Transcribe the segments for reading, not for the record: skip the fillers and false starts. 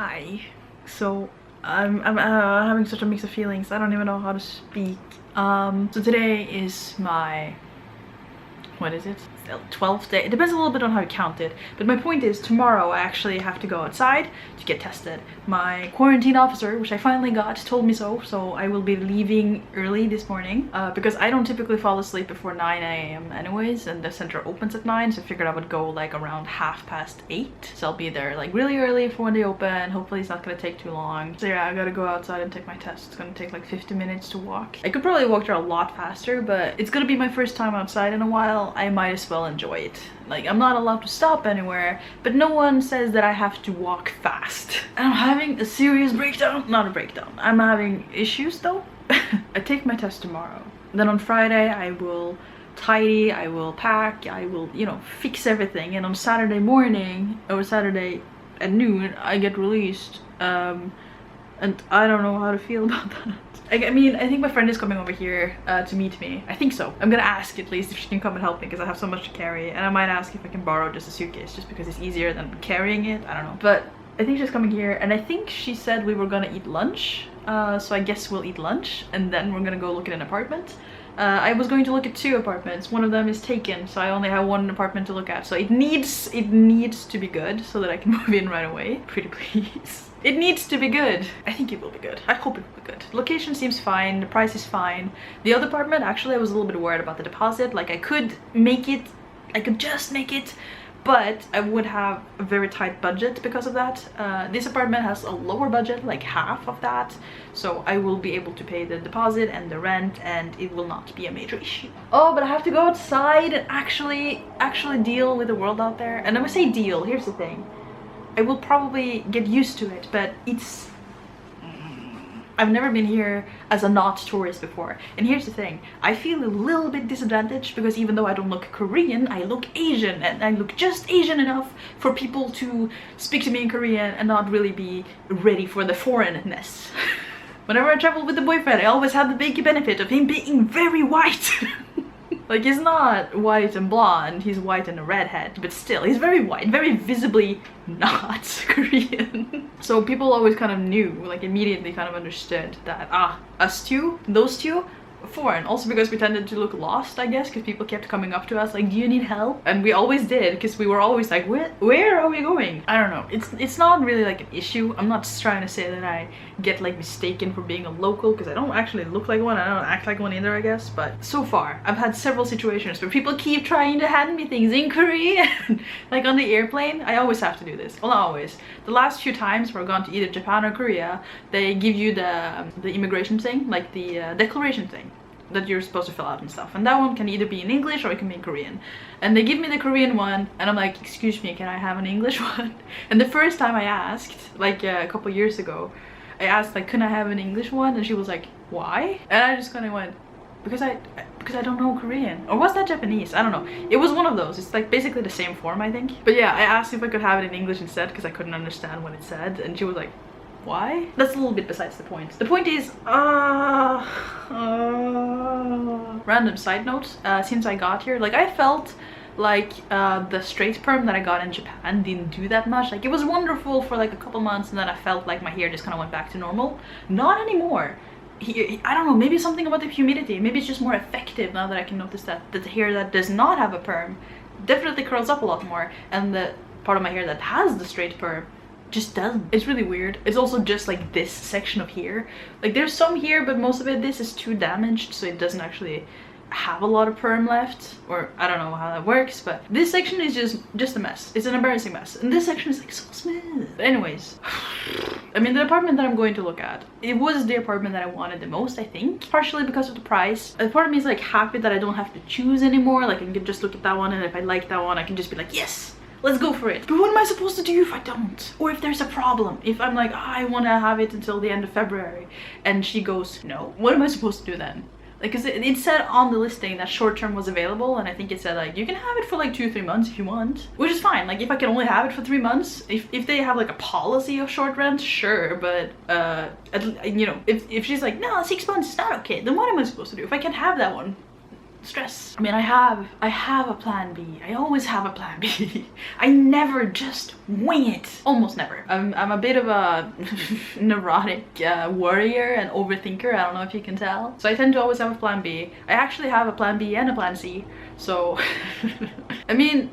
Hi. So I'm having such a mix of feelings. I don't even know how to speak. So today is my, what is it? 12th day. It depends a little bit on how you count it. But my point is, tomorrow I actually have to go outside to get tested. My quarantine officer, which I finally got, told me so I will be leaving early this morning because I don't typically fall asleep before 9 a.m. anyways, and the center opens at 9, so I figured I would go like around 8:30. So I'll be there like really early for when they open. Hopefully it's not gonna take too long. So yeah, I gotta go outside and take my test. It's gonna take like 50 minutes to walk. I could probably walk there a lot faster, but it's gonna be my first time outside in a while. I might as well enjoy it. Like, I'm not allowed to stop anywhere, but no one says that I have to walk fast. And I'm having a serious breakdown. Not a breakdown. I'm having issues though. I take my test tomorrow. Then on Friday I will tidy, I will pack, I will, you know, fix everything. And on Saturday morning or Saturday at noon I get released. And I don't know how to feel about that. I mean, I think my friend is coming over here to meet me. I think so. I'm gonna ask at least if she can come and help me because I have so much to carry. And I might ask if I can borrow just a suitcase just because it's easier than carrying it. I don't know. But I think she's coming here, and I think she said we were gonna eat lunch. So I guess we'll eat lunch and then we're gonna go look at an apartment. I was going to look at 2 apartments. One of them is taken, so I only have 1 apartment to look at. So it needs to be good so that I can move in right away. Pretty please. It needs to be good. I think it will be good. I hope it will be good. Location seems fine. The price is fine. The other apartment, actually, I was a little bit worried about the deposit. Like, I could make it. I could just make it. But I would have a very tight budget because of that. This apartment has a lower budget, like half of that. So I will be able to pay the deposit and the rent, and it will not be a major issue. Oh, but I have to go outside and actually deal with the world out there. And when I say deal, here's the thing. I will probably get used to it, but it's... I've never been here as a not tourist before. And here's the thing, I feel a little bit disadvantaged because even though I don't look Korean, I look Asian, and I look just Asian enough for people to speak to me in Korean and not really be ready for the foreignness. Whenever I travel with the boyfriend, I always have the big benefit of him being very white. Like, he's not white and blonde, he's white and a redhead, but still, he's very white, very visibly not Korean. So people always kind of knew, like immediately kind of understood that, us two, those two, foreign. Also because we tended to look lost, I guess, because people kept coming up to us like, do you need help? And we always did, because we were always like, where are we going? I don't know, it's not really like an issue. I'm not trying to say that I get like mistaken for being a local, because I don't actually look like one. I don't act like one either, I guess. But so far I've had several situations where people keep trying to hand me things in Korean. Like on the airplane, I always have to do this. Well, not always. The last few times where I've gone to either Japan or Korea, they give you the immigration thing, like the declaration thing that you're supposed to fill out and stuff, and that one can either be in English or it can be in Korean. And they give me the Korean one and I'm like, excuse me, can I have an English one? And the first time I asked, like a couple years ago, I asked like, can I have an English one? And she was like, why? And I just kind of went, because I don't know Korean. Or was that Japanese? I don't know. It was one of those. It's like basically the same form, I think. But yeah, I asked if I could have it in English instead because I couldn't understand what it said, and she was like, why? That's a little bit besides the point. The point is, random side note, since I got here, like I felt like the straight perm that I got in Japan didn't do that much. Like it was wonderful for like a couple months, and then I felt like my hair just kind of went back to normal. Not anymore. I don't know, maybe something about the humidity. Maybe it's just more effective now that I can notice that the hair that does not have a perm definitely curls up a lot more, and the part of my hair that has the straight perm just doesn't. It's really weird. It's also just like this section of hair. Like there's some here, but most of it, this is too damaged, so it doesn't actually have a lot of perm left, or I don't know how that works, but this section is just a mess. It's an embarrassing mess, and this section is like so smooth. But anyways, I mean, the apartment that I'm going to look at, it was the apartment that I wanted the most, I think, partially because of the price. A part of me is like happy that I don't have to choose anymore. Like I can just look at that one, and if I like that one, I can just be like, yes, let's go for it. But what am I supposed to do if I don't? Or if there's a problem? If I'm like, I want to have it until the end of February, and she goes, no. What am I supposed to do then? Like, cause it said on the listing that short term was available, and I think it said like, you can have it for like 2-3 months if you want. Which is fine. Like if I can only have it for 3 months, if they have like a policy of short rent, sure. But you know, if she's like, no, 6 months is not okay, then what am I supposed to do? If I can't have that one, stress. I mean, I have a plan B. I always have a plan B. I never just wing it. Almost never. I'm a bit of a neurotic worrier and overthinker. I don't know if you can tell. So I tend to always have a plan B. I actually have a plan B and a plan C. So I mean,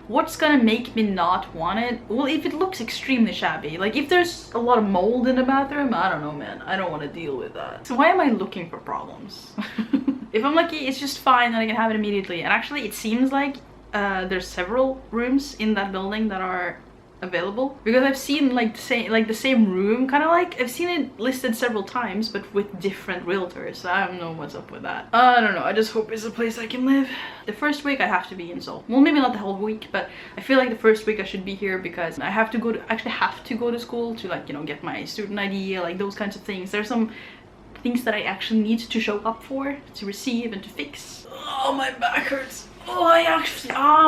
what's gonna make me not want it? Well, if it looks extremely shabby, like if there's a lot of mold in the bathroom, I don't know, man. I don't want to deal with that. So why am I looking for problems? If I'm lucky, it's just fine and I can have it immediately. And actually, it seems like there's several rooms in that building that are available, because I've seen like the same room, kind of like I've seen it listed several times but with different realtors. So I don't know what's up with that. I don't know, I just hope it's a place I can live. The first week I have to be in Seoul. Well, maybe not the whole week, but I feel like the first week I should be here because I have to go to actually have to go to school to, like, you know, get my student ID, like those kinds of things. There's some things that I actually need to show up for, to receive and to fix. Oh, my back hurts. Oh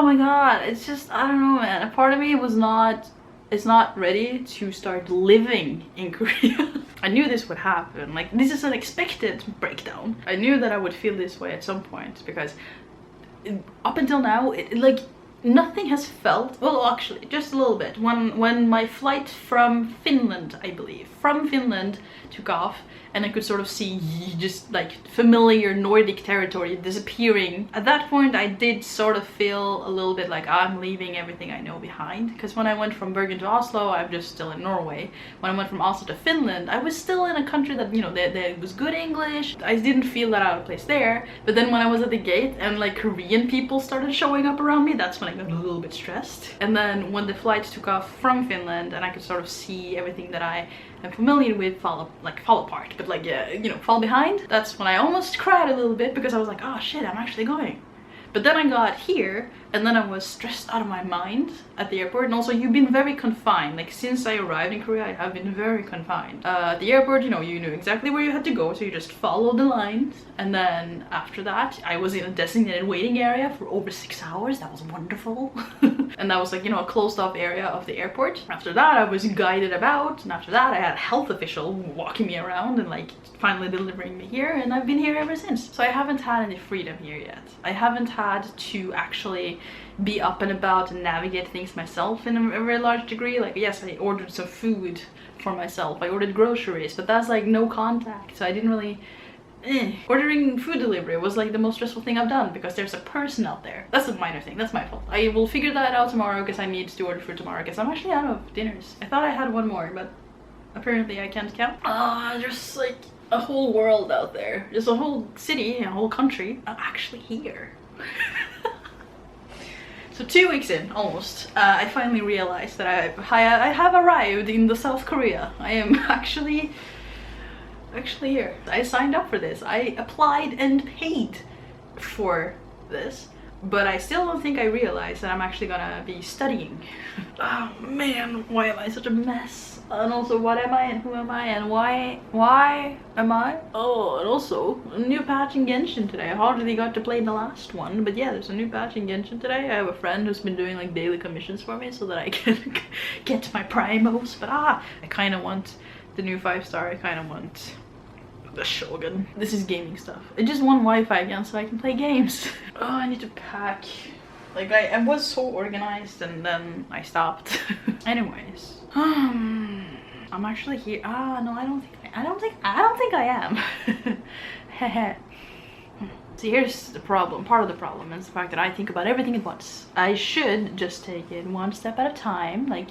my god, it's just, I don't know, man. A part of me is not ready to start living in Korea. I knew this would happen. Like, this is an expected breakdown. I knew that I would feel this way at some point because up until now, like, nothing has felt, well, actually just a little bit. When my flight from Finland, I believe, from Finland took off, and I could sort of see just like familiar Nordic territory disappearing. At that point, I did sort of feel a little bit like I'm leaving everything I know behind. Because when I went from Bergen to Oslo, I'm just still in Norway. When I went from Oslo to Finland, I was still in a country that, you know, there was good English. I didn't feel that out of place there. But then when I was at the gate and like Korean people started showing up around me, that's when I got a little bit stressed. And then when the flight took off from Finland and I could sort of see everything that I am familiar with fall apart, but like, you know, fall behind, that's when I almost cried a little bit because I was like, oh shit, I'm actually going. But then I got here and then I was stressed out of my mind at the airport. And also, you've been very confined. Like, since I arrived in Korea, I have been very confined. At the airport, you know, you knew exactly where you had to go, so you just followed the lines. And then after that, I was in a designated waiting area for over 6 hours. That was wonderful. And that was like, you know, a closed off area of the airport. After that, I was guided about. And after that, I had a health official walking me around and like finally delivering me here. And I've been here ever since. So I haven't had any freedom here yet. I haven't had to actually be up and about and navigate things myself in a very large degree. Like, yes, I ordered some food for myself. I ordered groceries, but that's like no contact. So I didn't really... Ordering food delivery was like the most stressful thing I've done because there's a person out there. That's a minor thing, that's my fault. I will figure that out tomorrow because I need to order food tomorrow because I'm actually out of dinners. I thought I had one more, but apparently I can't count. There's like a whole world out there. There's a whole city, a whole country. I'm actually here. So 2 weeks in, almost, I finally realized that I have arrived in the South Korea. I am actually here. I signed up for this. I applied and paid for this, but I still don't think I realized that I'm actually gonna be studying. Oh man, why am I such a mess? And also, what am I and who am I and why am I? Oh, and also, a new patch in Genshin today. I hardly got to play the last one, but yeah, there's a new patch in Genshin today. I have a friend who's been doing like daily commissions for me so that I can get my primos, but I kind of want the new 5-star. I kind of want the Shogun. This is gaming stuff. I just want Wi-Fi again so I can play games. Oh, I need to pack. Like, I was so organized and then I stopped. Anyways, I'm actually here. No, I don't think I am. See, here's the problem. Part of the problem is the fact that I think about everything at once. I should just take it one step at a time. Like,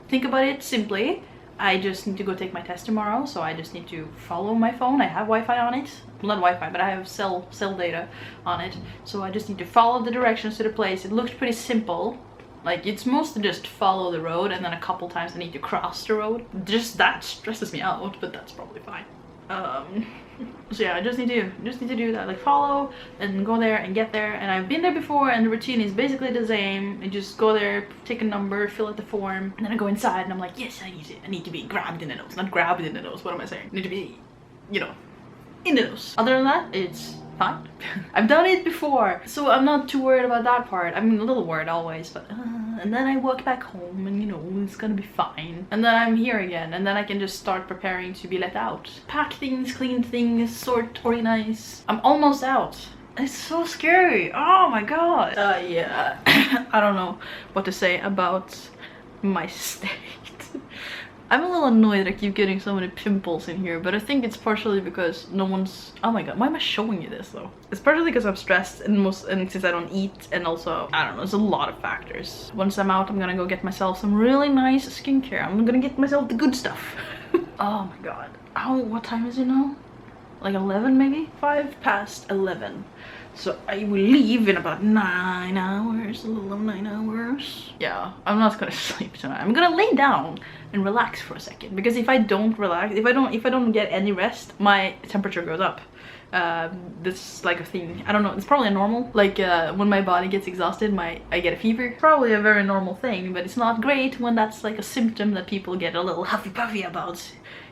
think about it simply. I just need to go take my test tomorrow, so I just need to follow my phone. I have Wi-Fi on it. Well, not Wi-Fi, but I have cell data on it. So I just need to follow the directions to the place. It looks pretty simple. Like, it's mostly just follow the road, and then a couple times I need to cross the road. Just that stresses me out, but that's probably fine. So yeah, I just need to do that, like follow and go there and get there. And I've been there before and the routine is basically the same. I just go there, take a number, fill out the form, and then I go inside and I'm like, yes, I need to be grabbed in the nose. Not grabbed in the nose, what am I saying? I need to be, you know, in the nose. Other than that, it's fine. I've done it before, so I'm not too worried about that part. I'm a little worried always, but and then I walk back home and, you know, it's gonna be fine. And then I'm here again, and then I can just start preparing to be let out. Pack things, clean things, sort, organize. I'm almost out. It's so scary. Oh my god. Yeah. I don't know what to say about my state. I'm a little annoyed that I keep getting so many pimples in here, but I think it's partially because no one's... Oh my god, why am I showing you this though? It's partially because I'm stressed and since I don't eat, and also, I don't know, there's a lot of factors. Once I'm out, I'm gonna go get myself some really nice skincare. I'm gonna get myself the good stuff. Oh my god. Oh, what time is it now? Like 11 maybe? 5 past 11. So I will leave in about 9 hours, a little over 9 hours. Yeah, I'm not gonna sleep tonight. I'm gonna lay down and relax for a second, because if I don't relax, if I don't get any rest, my temperature goes up. This is like a thing. I don't know, it's probably a normal. Like when my body gets exhausted, I get a fever. Probably a very normal thing, but it's not great when that's like a symptom that people get a little huffy puffy about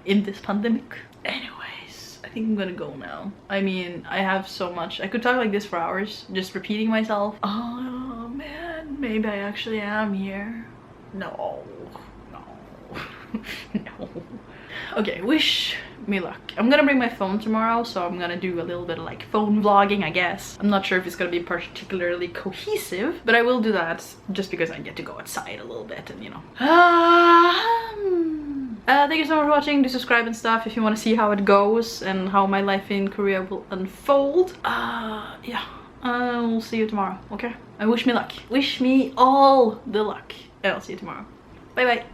in this pandemic. Anyways, I think I'm gonna go now. I mean, I have so much. I could talk like this for hours, just repeating myself. Oh man, maybe I actually am here. No, no. Okay, wish me luck. I'm gonna bring my phone tomorrow, so I'm gonna do a little bit of like phone vlogging, I guess. I'm not sure if it's gonna be particularly cohesive, but I will do that just because I get to go outside a little bit and, you know. Thank you so much for watching. Do subscribe and stuff if you want to see how it goes and how my life in Korea will unfold. Yeah, I'll see you tomorrow, okay? And wish me luck. Wish me all the luck. And I'll see you tomorrow. Bye bye.